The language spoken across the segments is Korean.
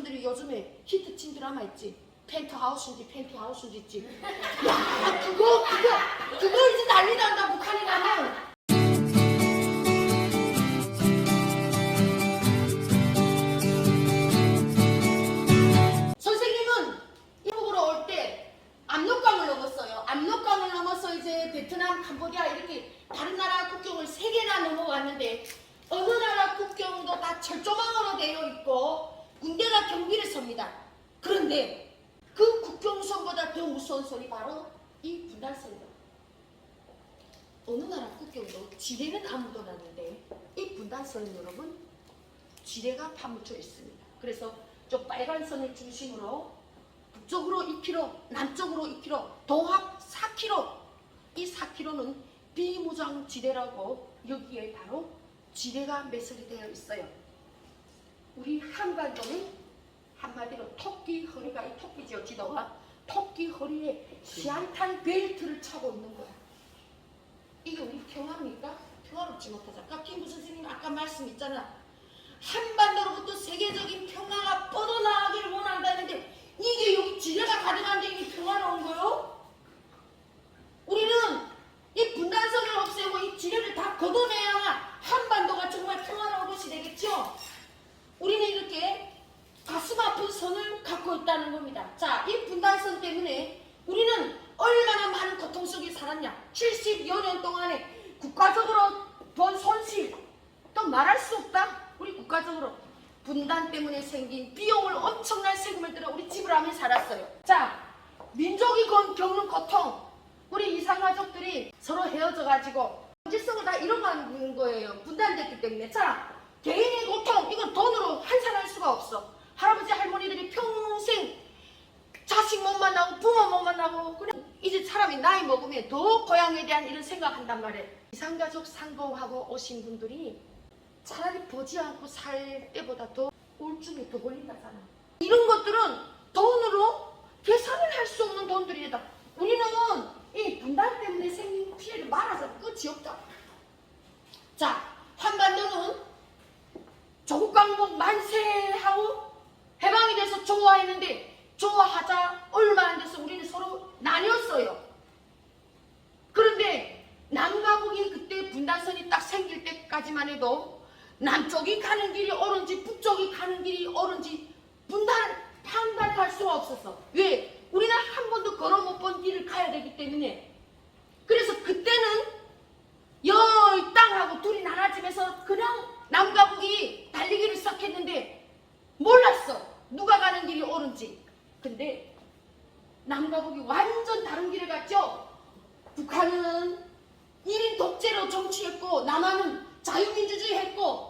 여러분들이 요즘에 히트친 드라마 있지? 펜트하우스인지 있지? 야, 그거 이제 난리 난다, 북한에 가면. 선생님은 이북으로 올 때 압록강을 넘었어요. 압록강을 넘어서 이제 베트남, 캄보디아 이렇게 다른 나라 국경을 3개나 넘어왔는데 어느 나라 국경도 다 철조망으로 되어 있고 군대가 경비를 섭니다. 그런데 그 국경선보다 더 무서운 선이 바로 이 분단선이다. 어느 나라 국경도 지뢰는 안 묻어놨는데 이 분단선은 여러분 지뢰가 파묻혀 있습니다. 그래서 저 빨간 선을 중심으로 북쪽으로 2km, 남쪽으로 2km, 도합 4km. 이 4km는 비무장 지대라고 여기에 바로 지뢰가 매설이 되어 있어요. 우리 한반도는 한마디로 토끼 허리가, 이 토끼지요, 지도가. 토끼 허리에 시한탄 벨트를 차고 있는 거야. 이게 우리 평화입니까? 평화롭지 못하죠. 아까 김부 선생님 아까 말씀 있잖아. 한반도로부터 세계적인 평화가 뻗어나가기를 원한다는데 이게 여기 지뢰가 가득한데 이게 평화로운 거요? 우리는 이 분단선을 없애고 이 지뢰를 다 걷어내야만 한반도가 정말 평화로운 곳이 되겠죠? 우리는 이렇게 가슴 아픈 선을 갖고 있다는 겁니다. 자, 이 분단선 때문에 우리는 얼마나 많은 고통 속에 살았냐. 70여 년 동안에 국가적으로 본 손실 또 말할 수 없다. 우리 국가적으로 분단 때문에 생긴 비용을 엄청난 세금을 들여 우리 지불하며 살았어요. 자, 민족이 겪는 고통, 우리 이산가족들이 서로 헤어져가지고 정체성을 다 잃어가는 거예요. 분단됐기 때문에. 자, 개인의 고통, 이건 돈으로 환산할 수가 없어. 할아버지 할머니들이 평생 자식 못 만나고 부모 못 만나고 그래. 이제 사람이 나이 먹으면 더 고향에 대한 이런 생각한단 말이에요. 이산가족 상봉하고 오신 분들이 차라리 보지 않고 살 때보다 더 우울증이 더 걸린다잖아. 이런 것들은 돈으로 계산을 할 수 없는 돈들이다. 우리는 이 분단 때문에 생긴 피해를 말아서 끝이 없다. 자, 한반도는 조국 강복 만세하고 해방이 돼서 좋아했는데 좋아하자 얼마 안 돼서 우리는 서로 나뉘었어요. 그런데 남과 북이 그때 분단선이 딱 생길 때까지만 해도 남쪽이 가는 길이 옳은지 북쪽이 가는 길이 옳은지 판단할 수가 없었어. 왜? 우리는 한 번도 걸어 못 본 길을 가야 되기 때문에. 그래서 그때는 이 땅하고 둘이 나눠지면서 그냥 남과 북이 달리기를 시작했는데 몰랐어. 누가 가는 길이 옳은지. 근데 남과 북이 완전 다른 길을 갔죠. 북한은 1인 독재로 정치했고 남한은 자유민주주의 했고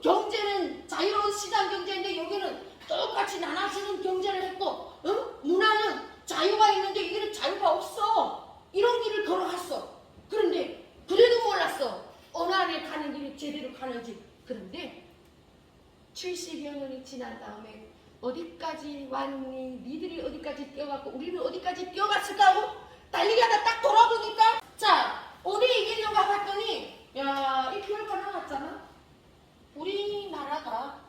경제는 자유로운 시장 경제인데 여기는 똑같이 나눠주는 경제를 했고 문화는 자유가 있는데 여기는 자유가 없어. 이런 길을 걸어갔어. 그런데 그래도 몰랐어. 어느 안에 가는 길이 제대로 가는지. 그런데 70여 년이 지난 다음에 어디까지 왔니? 니들이 어디까지 뛰어갔고 우리는 어디까지 뛰어갔을까 하고 달리기 하다 딱 돌아보니까 자, 어디 이기려고 봤더니 야, 이 별거 나왔잖아. 우리나라가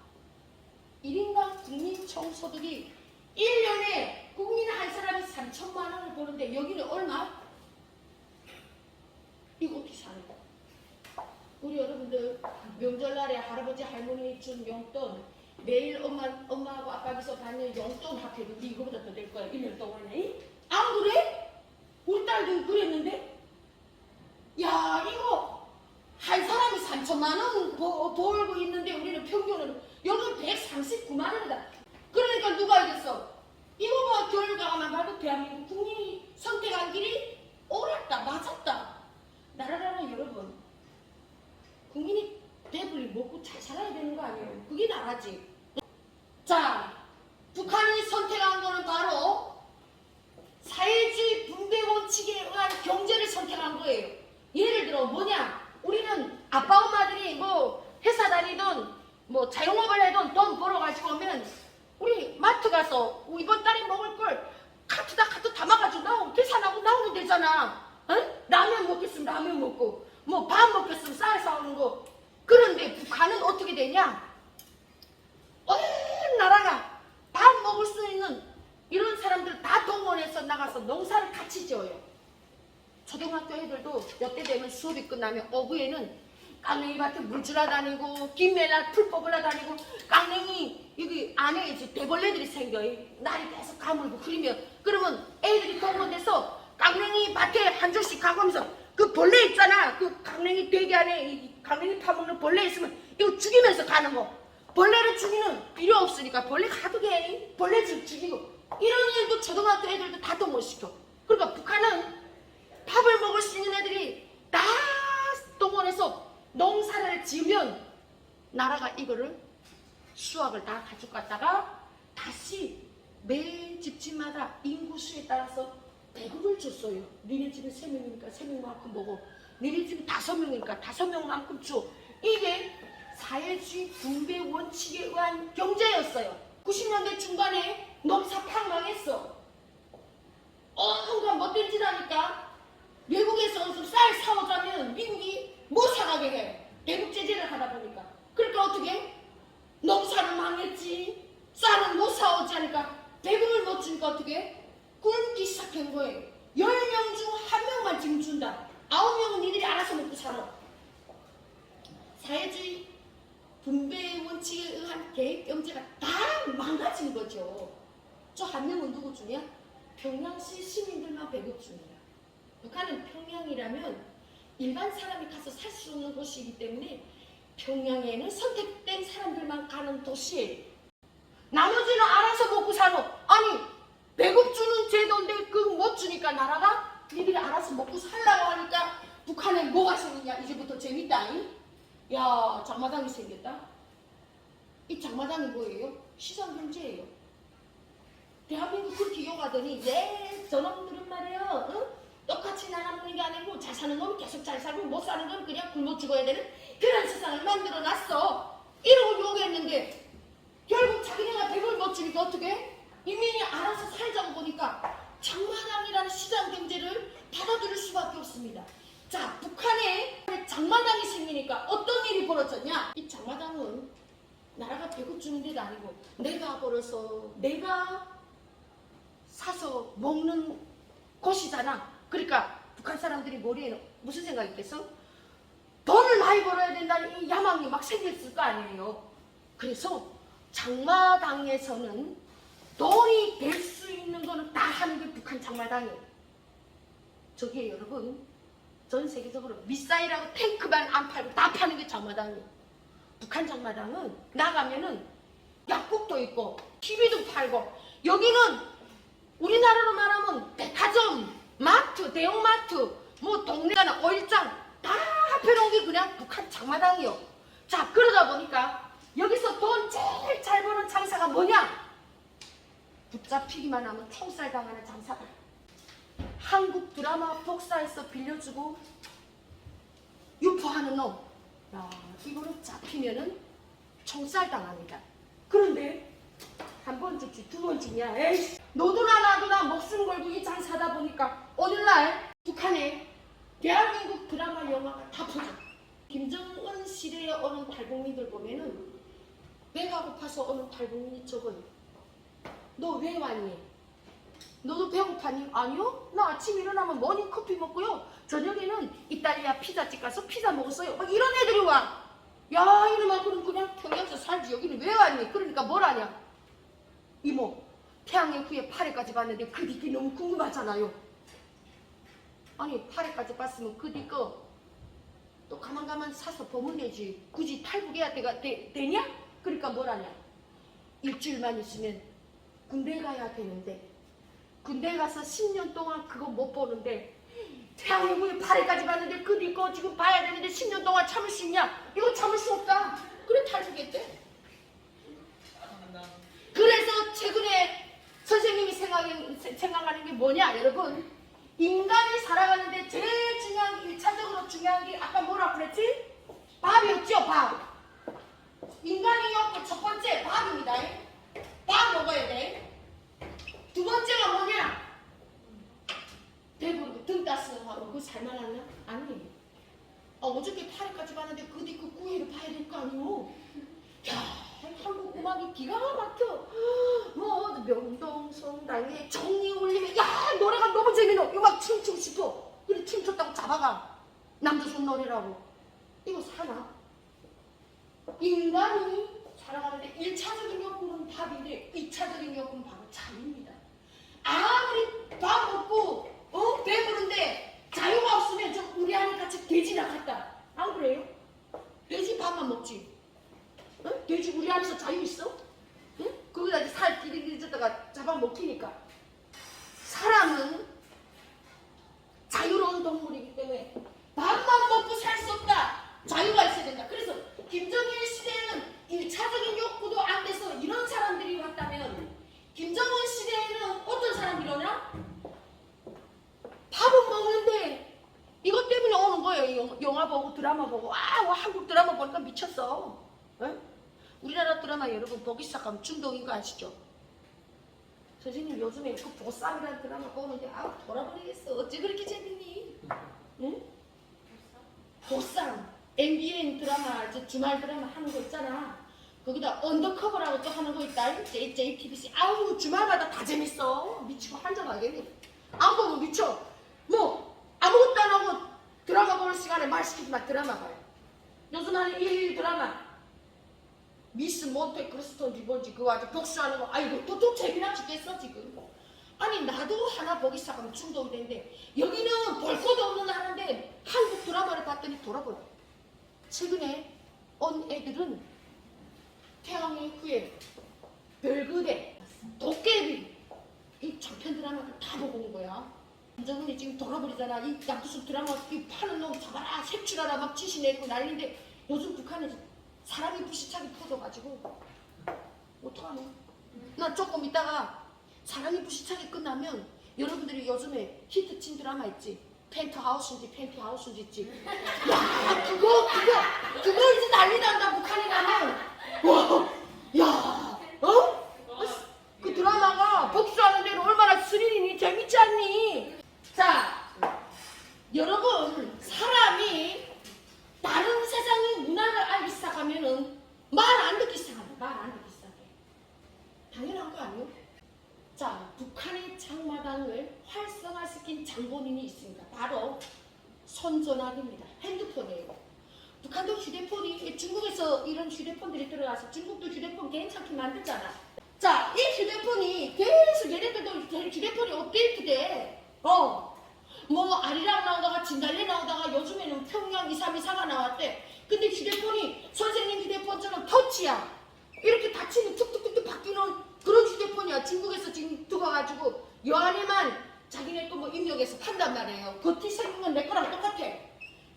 1인당 국민 총소득이 1년에 국민 한 사람이 3천만 원을 버는데 여기는 얼마? 이거 어떻게 사는 거야? 우리 여러분들 명절날에 할아버지 할머니 준 용돈 매일 엄마하고 아빠께서 받는 용돈 합해도 이거보다 더 될 거야. 1년 동안에. 안 그래? 우리 딸도 그랬는데 야, 이거 한 사람이 3천만 원 벌고 있는데 우리는 평균으로 여기는 139만 원이다. 그러니까 누가 이겼어? 이거 뭐 결과만 봐도 대한민국 국민이 선택한 길이 옳았다, 맞았다. 나라라는 여러분, 국민이 배불리 먹고 잘 살아야 되는 거 아니에요? 그게 나라지. 자, 북한이 선택한 거는 바로 사회주의 분배 원칙에 의한 경제를 선택한 거예요. 예를 들어 뭐냐? 우리는 아빠 엄마들이 뭐 회사 다니던 뭐 자영업을 해도 돈 벌어가지고 오면 우리 마트 가서 이번 달에 먹을 걸 카트 담아가지고 계산하고 나오면 되잖아. 라면 먹겠으면 라면 먹고 뭐 밥 먹겠으면 쌀 사오는 거. 그런데 북한은 어떻게 되냐? 온 나라가 이때 되면 수업이 끝나면 오후에는 깡냉이 밭에 물 주러 다니고 김매날 풀 뽑으러 다니고 깡냉이 여기 안에 이제 대벌레들이 생겨요. 날이 계속 가물고 흐리면 그러면 애들이 동원돼서 깡냉이 밭에 한 줄씩 가면서 그 벌레 있잖아. 그 깡냉이 대기 안에 이 깡냉이 파먹는 벌레 있으면 이거 죽이면서 가는 거. 벌레를 죽이는 필요 없으니까 벌레 가두게 벌레 죽이고 이런 일도 초등학교 애들도 다 동원시켜. 그러니까 북한은 밥을 먹을 수 있는 애들이 다 동원해서 농사를 지으면 나라가 이거를 수확을 다 가지고 갔다가 다시 매 집집마다 인구수에 따라서 배급을 줬어요. 니네 집은 3명이니까 3명만큼 먹어. 니네 집은 5명이니까 5명만큼 줘. 이게 사회주의 분배 원칙에 의한 경제였어요. 90년대 중반에 농사 팍 망했어. 온갖 못된 짓 하니까 외국에서 쌀 사오자면 미국이 못 사가게 해. 대북 제재를 하다 보니까. 그러니까 어떻게? 농사는 망했지. 쌀은 못 사오지 하니까 배급을 못 주니까 어떻게? 굶기 시작한 거예요. 10명 중 1명만 지금 준다. 9명은 니들이 알아서 먹고 살아. 사회주의 분배 원칙에 의한 계획 경제가 다 망가진 거죠. 저 1명은 누구 주냐? 평양시 시민들만 배급 줍니다. 북한은 평양이라면 일반 사람이 가서 살 수 없는 곳이기 때문에 평양에는 선택된 사람들만 가는 도시예요. 나머지는 알아서 먹고 사는. 아니 배급 주는 제도인데 그거 못 주니까 나라가 니들이 알아서 먹고 살라고 하니까 북한에 뭐가 생기냐. 이제부터 재밌다. 야 장마당이 생겼다. 이 장마당이 뭐예요? 시장경제예요. 대한민국 그렇게 욕하더니 저놈들은 말이에요. 응? 똑같이 나눠 먹는 게 아니고 잘 사는 놈은 계속 잘 살고 못 사는 건 그냥 굶어 죽어야 되는 그런 세상을 만들어놨어. 이러고 욕했는데 결국 자기네가 배급을 못 주니까 어떻게? 인민이 알아서 살자고 보니까 장마당이라는 시장 경제를 받아들일 수밖에 없습니다. 자, 북한에 장마당이 생기니까 어떤 일이 벌어졌냐? 이 장마당은 나라가 배급 주는 데도 아니고 내가 벌어서 내가 사서 먹는 곳이잖아. 그러니까 북한 사람들이 머리에는 무슨 생각이 있겠어? 돈을 많이 벌어야 된다는 이 야망이 막 생겼을 거 아니에요. 그래서 장마당에서는 돈이 될 수 있는 거는 다 하는 게 북한 장마당이에요. 저기에 여러분 전 세계적으로 미사일하고 탱크만 안 팔고 다 파는 게 장마당이에요. 북한 장마당은 나가면은 약국도 있고 TV도 팔고 여기는 우리나라로 말하면 백화점, 마트, 대형마트, 뭐 동네 가는 오일장 다 합해놓은 게 그냥 북한 장마당이요. 자 그러다 보니까 여기서 돈 제일 잘 버는 장사가 뭐냐? 붙잡히기만 하면 총살 당하는 장사다. 한국 드라마 복사해서 빌려주고 유포하는 놈. 야, 이거는 잡히면은 총살 당합니다. 그런데 한 번 죽지 두 번 죽냐? 에이, 너도나 나도나 목숨 걸고 이 장사다 보니까 오늘날 북한에 대한민국 드라마 영화가 다 퍼져. 김정은 시대에 오는 탈북민들 보면은 배가 고파서 오는 탈북민이 적어요. 너 왜 왔니? 너도 배고파니? 아니요. 나 아침 일어나면 모닝커피 먹고요. 저녁에는 이탈리아 피자집 가서 피자 먹었어요. 막 이런 애들이 와. 야 이놈아 그럼 그냥 평양에서 살지 여기는 왜 왔니? 그러니까 뭘 하냐? 이모 태양의 후예 8회까지 봤는데 그 뒤게 너무 궁금하잖아요. 아니 8회까지 봤으면 그 뒤 거 또 가만가만 사서 보면 되지. 굳이 탈북해야 되냐? 그러니까 뭘 하냐? 일주일만 있으면 군대 가야 되는데 군대 가서 10년 동안 그거 못 보는데 태양의 후예 8회까지 봤는데 그 뒤 거 지금 봐야 되는데 10년 동안 참을 수 있냐? 이거 참을 수 없다. 그래 탈북했대. 그래서 최근에 선생님이 생각하는 게 뭐냐 여러분? 인간이 살아가는데 제일 중요한 게 1차적으로 중요한 게 아까 뭐라 그랬지? 밥이었죠. 밥. 인간이 옆에 첫 번째 밥입니다. 밥 먹어야 돼. 두 번째가 뭐냐? 배부르고 등 따스하고 그거 살만하나? 아니. 어저께 8회까지 봤는데 그 뒤 그 9회를 봐야 될 거 아니오? 야 한국 음악이 기가 막혀. 뭐 명동성당에 정이 울리면 야 노래가 너무 재미있어. 이거 막 춤추고 싶어. 그래 춤췄다고 잡아가. 남조선 노래라고. 이거 사나? 인간이 살아가는데 1차적인 욕구는 밥인데 2차적인 욕구는 바로 잠입니다. 아무리 밥 먹고 배부른데 자유가 없으면 저 우리 안에 같이 돼지나 같다. 안 그래요? 돼지 밥만 먹지. 응? 돼지 우리 안에서 자유 있어? 응? 거기다 이제 살 끼리끼리 줬다가 잡아먹히니까. 사람은 자유로운 동물이기 때문에 밥만 먹고 살 수 없다. 자유가 있어야 된다. 그래서 김정일 시대에는 1차적인 욕구도 안 돼서 이런 사람들이 왔다면 김정은 시대에는 어떤 사람이러냐? 밥은 먹는데 이것 때문에 오는 거예요. 영화 보고 드라마 보고 한국 드라마 보니까 미쳤어. 응? 우리나라 드라마 여러분 보기 시작하면 중독인 거 아시죠? 선생님 요즘에 그 보쌈이라는 드라마 보는데 돌아버리겠어. 어째 그렇게 재밌니? 응? 보쌈 MBN 드라마 주말 드라마 하는 거 있잖아. 거기다 언더커버라고 또 하는 거 있다. JTBC. 주말마다 다 재밌어. 미치고 한잔하겠네. 안 보면 미쳐. 뭐 아무것도 안 하고 드라마 보는 시간에 말 시키지만 드라마 봐요. 요즘 하는 일일 드라마 미스 몬테크리스토인지 뭔지 그거 아주 복수하는 거. 이거 또 재미나 죽겠어 지금. 아니 나도 하나 보기 시작하면 중독이 되는데 여기는 볼 것도 없는 하는데 한국 드라마를 봤더니 돌아버려. 최근에 온 애들은 태양의 후예, 별그대, 도깨비 이 장편 드라마를 다 보고 온 거야. 김정은이 지금 돌아버리잖아. 이 양두수 드라마 이 파는 놈 잡아라 색출하라 막 지시내고 난리인데 요즘 북한에 사람이 부시차게 퍼져가지고 어떡하노? 나 조금 있다가 사람이 부시차게 끝나면 여러분들이 요즘에 히트친 드라마 있지? 펜트하우스인지 있지? 야 그거 이제 난리 난다. 북한에 가면 그 드라마가 복수하는 대로 얼마나 스릴이니 재밌지 않니? 자 여러분 사람이 다른 세상의 문화를 알기 시작하면은 말 안 듣기 시작한다. 말 안 듣기 시작해. 당연한 거 아니요? 자 북한의 장마당을 활성화시킨 장본인이 있습니다. 바로 손전화기입니다. 핸드폰이에요. 북한도 휴대폰이 중국에서 이런 휴대폰들이 들어가서 중국도 휴대폰 괜찮게 만들잖아. 자, 이 휴대폰이 계속 얘네들도 휴대폰이 업데이트돼. 뭐 아리랑 나오다가 진달래 나오다가 요즘에는 평양 2324가 나왔대. 근데 휴대폰이 선생님 휴대폰처럼 터치야. 이렇게 닫히면 툭툭툭툭 바뀌는 그런 휴대폰이야. 중국에서 지금 들어가가지고 요 안에만 자기네 또 뭐 입력해서 판단 말이에요. 겉이 생긴 건 내 거랑 똑같아.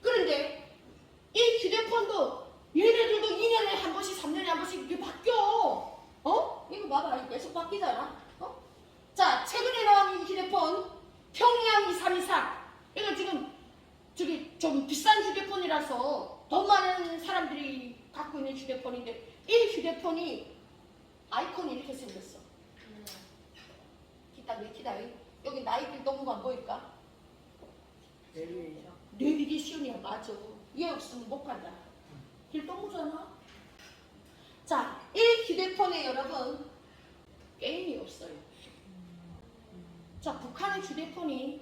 그런데 이 휴대폰도 얘네들도 2년에 한 번씩 3년에 한 번씩 이렇게 바뀌어. 이거 봐봐. 계속 바뀌잖아. 자, 최근에 나온 이 휴대폰 평양 2324. 이거 지금 저기 좀 비싼 휴대폰이라서 돈 많은 사람들이 갖고 있는 휴대폰인데 이 휴대폰이 아이콘이 이렇게 생겼어. 기타 여기 나이길 너무 안 보일까? 내비게이션이야. 맞아. 얘 없으면 못 간다. 길 동무잖아. 자, 이 휴대폰에 여러분 게임이 없어요. 자, 북한의 휴대폰이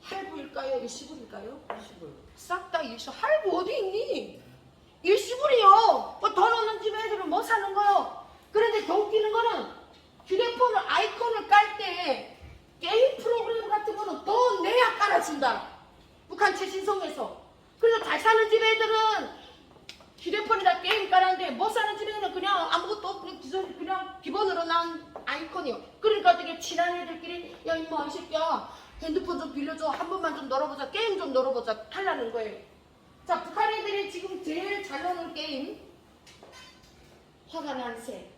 할부일까요? 일시불일까요? 일시불. 싹 다 일시. 할부 어디 있니? 일시불이요. 뭐 돈 없는 집 애들은 뭐 사는 거요? 그런데 더 웃기는 거는 휴대폰을 아이콘을 깔 때 게임 프로그램 같은 거는 더 내야 깔아준다. 북한 최신성에서. 그래서 잘 사는 집 애들은 휴대폰이나 게임 깔았는데 못 사는 집에는 그냥 아무것도 없고 그냥 기본으로 나온 아이콘이요. 그러니까 어떻게 친한 애들끼리 야 임마 이 새끼야 핸드폰 좀 빌려줘. 한 번만 좀 놀아보자. 게임 좀 놀아보자. 하려는 거예요. 자, 북한 애들이 지금 제일 잘 노는 게임 화가 난 새.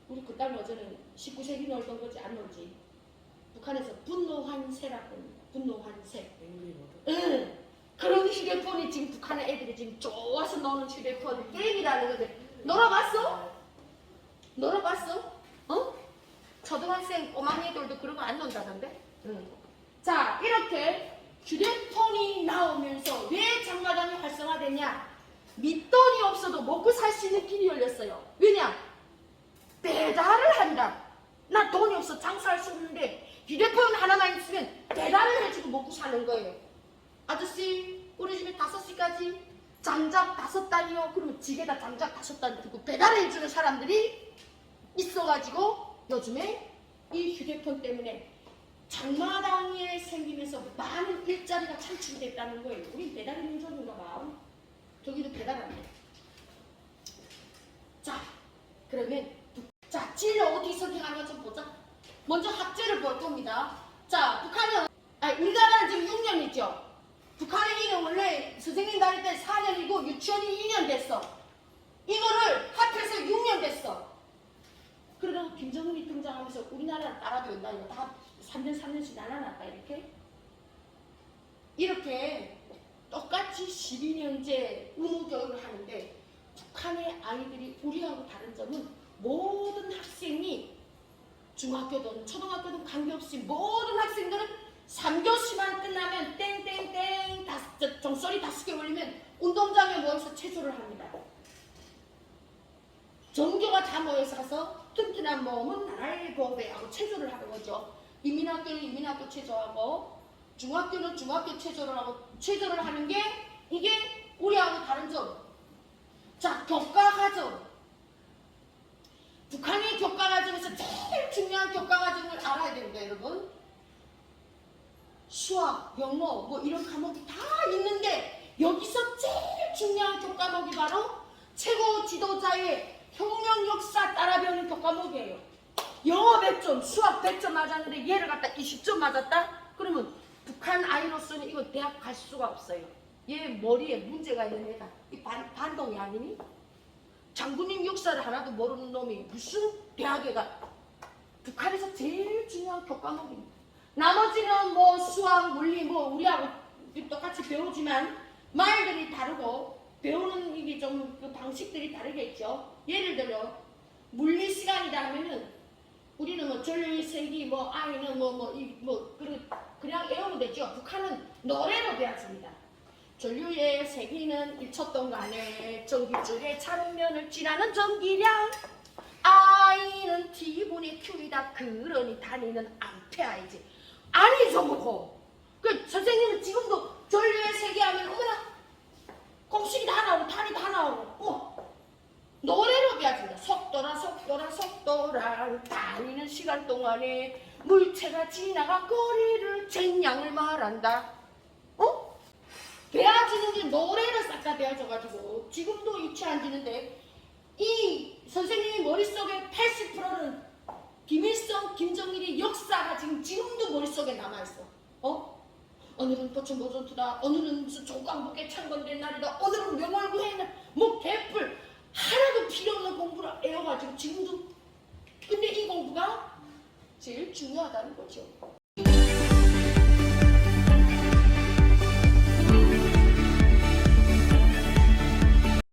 우리 그딸 어제는 19세기 놀던 거지 안 놀지. 북한에서 분노한 새라고 합니다. 분노한 새. 응. 그런 휴대폰이 지금 북한의 애들이 지금 좋아서 노는 휴대폰 게임이라는 건데 놀아봤어? 놀아봤어? 초등학생 꼬망이들도 그런 거 안 논다던데? 응. 자, 이렇게 휴대폰이 나오면서 왜 장마당이 활성화됐냐? 밑돈이 없어도 먹고 살 수 있는 길이 열렸어요. 왜냐? 배달을 한다. 나 돈이 없어 장사할 수 없는데 휴대폰 하나만 있으면 배달을 해주고 먹고 사는 거예요. 아저씨 우리 집에 5시까지 장작 5단이요. 그러면 집에다 장작 5단 들고 배달해주는 사람들이 있어가지고 요즘에 이 휴대폰 때문에 장마당에 생기면서 많은 일자리가 창출이 됐다는 거예요. 우린 배달의 민족인가 봐. 저기도 배달 안 돼. 자, 그러면 자, 진로 어떻게 선택하는가 좀 보자. 먼저 학제를 볼 겁니다. 자, 북한은 우리나라는 지금 6년이죠. 북한에는 원래 선생님 다닐 때 4년이고 유치원이 2년 됐어. 이거를 합해서 6년 됐어. 그러다가 김정은이 등장하면서 우리나라를 따라 배운다. 이거 다 3년 3년씩 나눠놨다 이렇게 똑같이 12년제 의무교육을 하는데 북한의 아이들이 우리하고 다른 점은 모든 학생이 중학교든 초등학교든 관계없이 모든 학생들은 3교시만 끝나면 땡땡땡 종소리 5개 울리면 운동장에 모여서 체조를 합니다. 전교가 다 모여서 가서 튼튼한 몸은 나라의 보배하고 체조를 하는 거죠. 인민학교는 인민학교 체조하고 중학교는 중학교 체조를 하고 체조를 하는 게 이게 우리하고 다른 점. 자, 교과과정. 북한의 교과과정에서 제일 중요한 교과과정을 알아야 됩니다, 여러분. 수학, 영어 뭐 이런 과목이 다 있는데 여기서 제일 중요한 교과목이 바로 최고 지도자의 혁명 역사 따라 배우는 교과목이에요. 영어 100점, 수학 100점 맞았는데 얘를 갖다 20점 맞았다? 그러면 북한 아이로서는 이거 대학 갈 수가 없어요. 얘 머리에 문제가 있는 애다. 이 반동이 아니니? 장군님 역사를 하나도 모르는 놈이 무슨 대학에 가? 북한에서 제일 중요한 교과목입니다. 나머지는 뭐 수학, 물리 뭐 우리하고 똑같이 배우지만 말들이 다르고 배우는 이게 좀 그 방식들이 다르겠죠. 예를 들어 물리 시간이다 하면은 우리는 뭐 전류의 세기 뭐 아이는 그냥 외우면 되죠. 북한은 노래로 배워집니다. 전류의 세기는 1초 동안에 전기줄의 차면을 지나는 전기량 I는 T분의 Q이다. 그러니 단위는 암페어이지. 아니죠 뭐고. 그 선생님은 지금도 전류의 세기 하면 어머나 공식이 다 나오고 단위 다 나오고 노래로 배워집니다. 속도라 속도라 속도라 단위는 시간 동안에 물체가 지나가 거리를 쟁량을 말한다. 배워지는 게 노래를 싹 다 배워져가지고 지금도 유치한지는데 이 선생님이 머릿속에 80%는 김일성, 김정일의 역사가 지금도 머릿속에 남아있어. 오늘은 포천보전투다. 오늘은 무슨 조광복에 창건된 날이다. 오늘은 명월구에 있는 뭐 개뿔 하나도 필요 없는 공부를 애워가지고 지금도. 근데 이 공부가 제일 중요하다는 거죠.